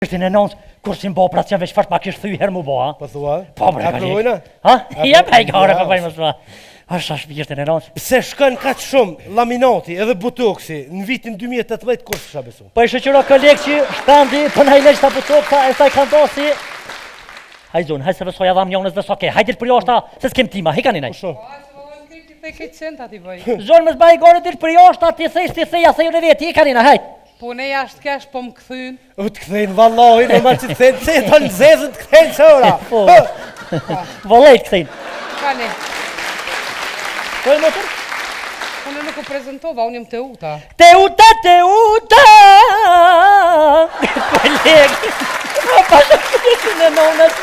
Është në nënës, kur si mbo operacion veç farë pa kishë thuj herë mu bo, ha? Po thua? Po, bre, ka provojna? Ha? Ja, pa i gare, pa i më shua. Ashtë shpikishtë në nënës. Pse shkën kaq shumë laminati edhe botoksi në vitin 2018 kur s'ka besu? Po i shëqyro kolegë që shpandi, për në i leqë ta botoksa, e saj kanë dosi. Haj zonë, haj se vësoj adham njonës dhe soke, hajdir për joshta, se s'kem tima, hi kanë i nej. Zonë më zbaj i gore dir për joshta, ti thej, a thej në veti, hi kanë i nej, hajt. Po ne jashtë kesh po më këthyn. U të këthejnë vallahi, në marë që të këthejnë, se të në zezën të këthejnë qëra. Vëllejt këthejnë. Kani, Po e motër? unë nuk u prezentova, unë jem Teuta. Teuta! Kolegë! Pa shkëshë në nonës.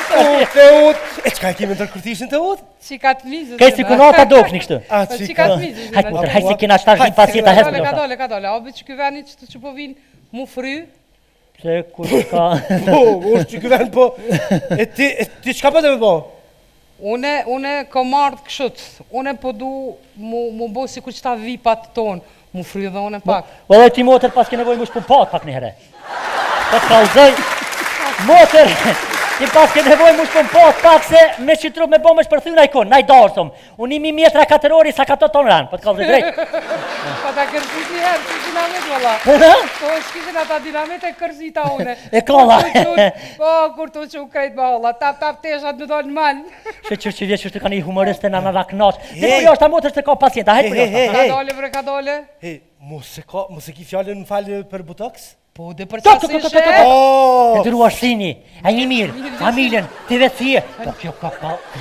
Teut! E qka e kemi në tërkërtishin Teut? Qikat mizës. Kaj si kunata dokni kështu. Qikat mizës. Hajtë motër, hajtë si kena shtarë një pasjeta hesë. Ka dole. Obi që këveni që po vinë mu fry. Se kur ka... Po, është që këven po... E ti qka për të me po? Une kom ardhë këshët. Une po du mu bo si kur që ta vipat tonë. Mu fry dhe une pak. O dhe ti motër pas ke nevoj mu shpu pat pak një herë. Po të kalzoj. Motër, ti pas ke nevoj mu shpu pat pak se me që trup me bo me shpërthy në ikon, na i darsëm. Unë imi mjetra 4 ori sa ka të tonë ranë, po të kalzoj drejt. Pa ta kërzit një herë, që dinamit vëlla. Po shkishin ata dinamit e kërzita une. E kolla. Po, kur të që u krejt ma olla, tap teshat në dojnë malë. Shë që vjetë që të ka një humoriste në në knaq. Dhe për jashtë ta motër se ka pacienta, hajtë për jashtë. Ka dole. He, mos e ki fjallën më falë për botox? Po, dhe për qasishe. E dërua shtini, a një mirë, familjen, të vetësie. Po kjo ka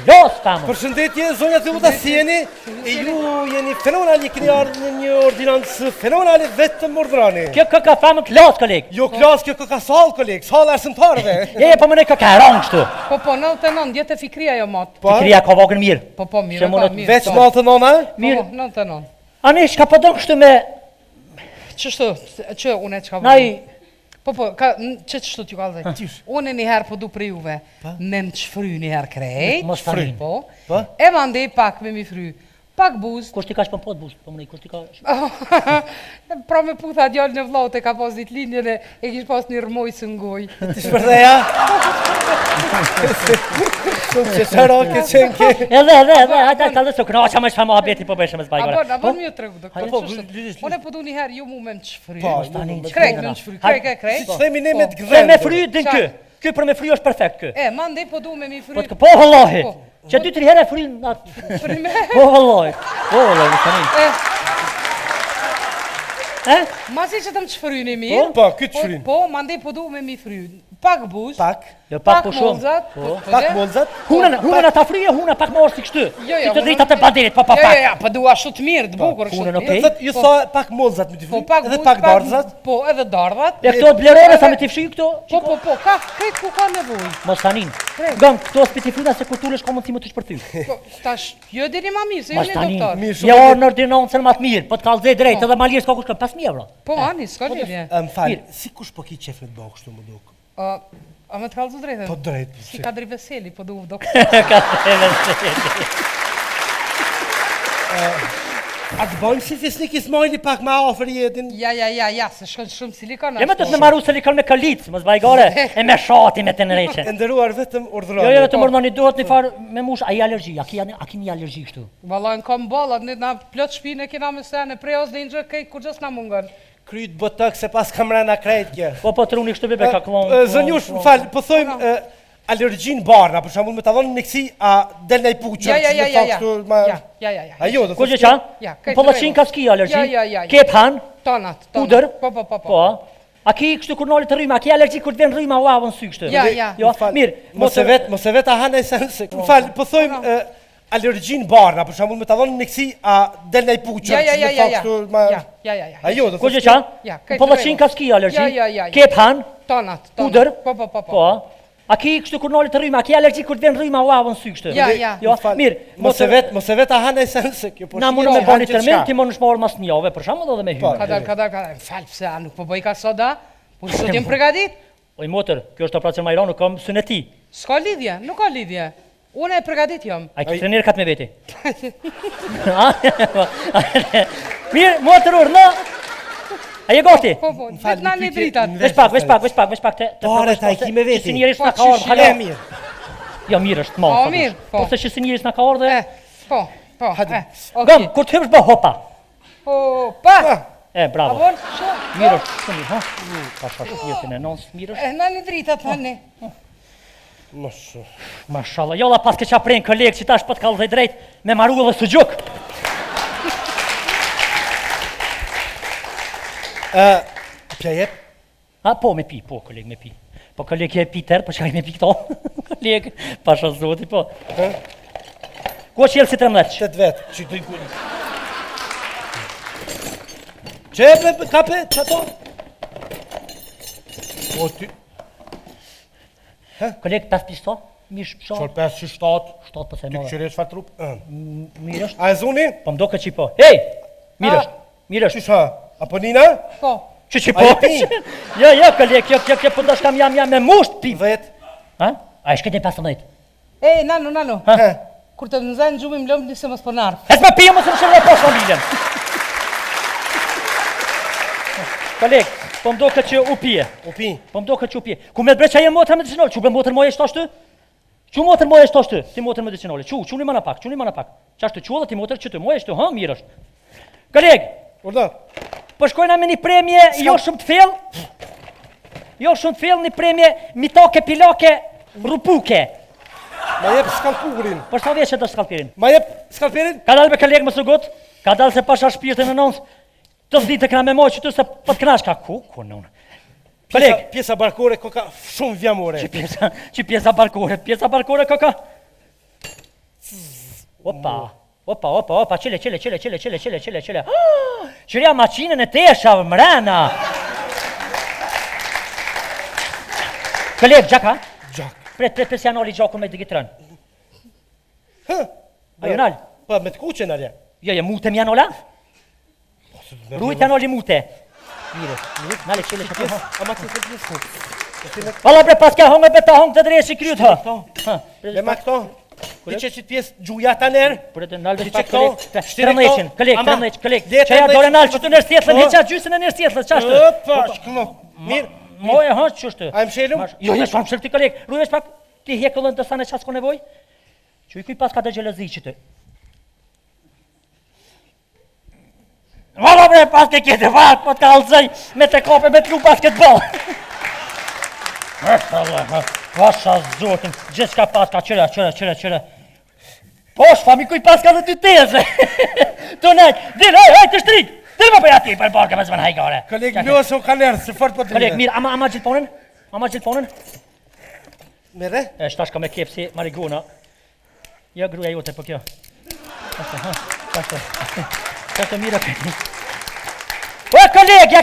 los kamë. Përshëndetje, zonja Teuta, si jeni? E ju jeni fenomenali, këni ardhë në një ordinancë fenomenali vetëm ordrani. Kjo ka famë klas, kolegë. Jo klas, kjo ka salë, kolegë, salë arsimtarve. Po më ne ka rongë shtu. Po, 99, djetë e fikria jo matë. Fikria ka vogën mirë. Po, mirë, ka mirë. Veç malë të nona? Mirë. 99. Ani, shka po dëngë shtu me... Qështu, që une që ka vëllë? Naj... Po, që qështu t'ju ka dhe? Une njëherë po du për juve, në në qëfry njëherë krejt. Mos fry. Po. E mandej pak me mi fry. Pak buz. Kur ti ka shpën pot buz, po më nej, kur ti ka... Pra me putha djallë në vllaut e ka pas dit linjën e kish pas një rëmoj së ngoj. Ti shpërdeja? Shumë që shëro ke qenë ke... Edhe, hajta ka dhe së kënaqa me shfama abeti po beshë me zbajgore. Abon mjë të regu, doktor. Une po du njëherë ju mu me në qëfry. Po, krejt me në qëfry, krejt. Si që themi ne me të Se gdhendë. me fry din kë. Kë për me fry është perfekt kë. Mandej po du me mi fry. Po vëllahi. Që 2-3 herë e fry në atë... Fryme. Po vëllahi, më stanin. Masi që të më qëfryni mirë. Po, këtë qëfrynë. Po, mandej po du me mi fry. Pak buz. Pak. Jo, pak po shumë. Pak molzat. Huna ta fryje, huna pak më orë si kështu. Jo, Ti të dritat e baderit, pa pak. Jo, po dua shumë të mirë, të bukur. Hunën okej. Ju sa pak molzat me t'i fry, edhe pak dardhzat. Po, edhe dardhat. E këto blerone sa me t'i fshi këto? Po, ka, krejt ku ka nevoj. Mos tanin. Gëm, këto s'pi t'i fryda se kur tulesh ka mundësi më të shpërthy. Po, tash, jo dini ma mirë, se Mos jo një tanin. doktor. Ja orë në ordinancën më të mirë, po t'kallëzej drejt, edhe malirë s'ka kush ka 5.000 euro. Po, ani, s'ka lidhje. Më falë, si kush po ki qef me të bëhë kështu më duk? A me të kallëzu drejtë? Po drejt. Si Kadri Veseli, po du doktor. A të bojmë si fisnik i smojni pak ma ofër jetin? Ja, se shkën shumë silikon. Ja me të të maru silikon me kalicë, mos bajgore, e me shati me të nëreqe. E ndëruar vetëm urdhëroni. Jo, vetëm urdhëroni, duhet një farë me mush, a i alergji, a ki një alergji kështu? Valla, në kom bollat, na plot shpine kina me sene, prej os dhe një gjë kej, kur gjës na mungën. Kryt botox se pas kam rena krejt kje. Po truni kështu bebe ka klon. Zënjush, më falë, po thojmë alergjin barna, për shambull me të dhonë në kësi, a del në i puqër, që me thakë shtu... Ja. Ajo, dhe Ku që qa? Po lëqin ka s'ki alergji? Kep han? Tonat. Pudër? Po. A ki kështu kur nollit të rryma, a ki alergji kur të vjen rryma u avën sy kështu? Ja. Mirë. Mos e vet a hana i sense. Më falë, po thojmë alergjin barna, për shambull me të dhonë në kësi, a del në i puqër, që me thakë shtu... Ja. Ajo, dhe Ku që qa? Po lëqin ka s'ki alergji? Kep han? Tonat. Pudër? Po. A ki kështu kur nollit të rryma, a ki alergji kur të vjen rryma u avën sy kështu? Ja. Mirë. Mos e vet a hana i sense. Na mund me bani tërmen, ti mund shmorë mas një jove, për shamë dhe me hymë. Kadar, falë pëse, a nuk po bëj ka soda? Po sot jem pregadit? Oj motër, kjo është operacion Majranu, kam syneti. S'ka lidhje, nuk ka lidhje. Unë e pregadit jam. A ki trener kat me veti? Mirë, motër urna. A je gati? Po, vetë na një dritat. Vesh pak të... Pare ta i ki me veti. Si njerës na ka Po, ardhë, E hala. mirë. Jo, mirë është, ma. O, mirë, po. Po se që si njerës na ka ardhë... Po, Hadi. Gëm, kur të hypsh bë hopa. Opa! Bravo. Avon, Mirë është, shumë mirë, ha? Pasha shpirtin e nons, mirë është. na një dritat, hani. Mosë. Mashallah, jolla pas ke qa prejnë kolegë që tash pët kallë dhe drejt me maru dhe së gjuk. Pja jep? Po, me pi, po, kolegë, me pi. Po, kolegë, e pi tërë, po që me pi këto. Kolegë, pasha zoti, po. Ko që jelë si 13? Qëtë vetë, që të i kujnë. Qepe, kape, qato? O, ty... Kolegë, 5 pisto? Mish, Qor shatë? 5 që 7, 7 për se ty mëve. këshire shfar trup? Mirë është? A e zuni? Po mdo këtë që po. Hej! Mirë është, mirë është. Qysha? Apo Nina? Po. Që A po? je pi? Jo, kolegë, jo, po dash kam jam me musht pi. 10. Ha? A e shkete 15? Nano. Ha? Kur të nëzën gjumim lëmë nëse mos po narë. E s'ma pijë, mos më shumë dhe poshë familjen. Kolegë, po mdo këtë që u pije. U pi. Po mdo këtë që u pije. Ku me bre që aje motra medicinale? Që bre motër moje shto ashtu? Që motër moje shto ashtu? Ti motër medicinale. Që një mana pak. Qa ashtu që dhe ti motër që të moje shtu? Ha, mirë është. Kolegë, Urda? po shkojna me një premje jo shumë të fill. Jo shumë të fill, një premje mitake, pilake, rupuke. Ma jep skalpurin. Për sa vjeç e të skalpirin? Ma jep skalperin? Ka dalë me kolegë më sugut, ka dalë se pasha shpirtin e nonës, të zdi të këna me mojë që tu se për të kënash ka ku nënë. Kolegë, Pjesa barkore koka shumë vjamore. që pjesa barkore ka. Opa, qile. Qëria maqinën e tesha mrena. Kolegë, gjaka? Gjak. Pret si anali gjakun me digitron. Hë? A ju nalë? Pa, me të kuqe nalje. Jo, mute mi anola? Rujt anoli mute. Mire, nale qile që të hongë. Ama të të pjesë. Valla bre pas ka hongë e beta hongë të drejë si kryut ha. Me ma këto. Di që të pjesë gjuja ta nërë. Për e të nalë Di dhe që pak këto. kolegë, që ja dore nalë që të nërë sjetëllën, heqa gjysën e nërë sjetëllën, qashtë? Opa, shkëno. Mirë. Moje, ha, qështë? A e më shelum? Jo, shumë shëllë ti kolegë, rujvesh pak, ti hekullën të sane qasë ko nevoj? Që i kuj pas ka të gjelëzi që të. Valla bre, pas ke kjetë vakë, po të alëzëj me të kope me të lu basketbol. Vasha zotin, gjithë ka pas ka qëre. Po, shfami kuj pas ka dhe dy teze. Të nejtë, dilë, hej, të shtrik, dilë më përja ti për barke me zëmën hajgare. Kolegë, mjosë o kanerë, se fort po të Kolegë, mirë, ama gjithponën? Mere? E, shtash ka me kepë si marigona. Ja, gruja jote, po kjo. Qashtë mirë. O, kolegë, ja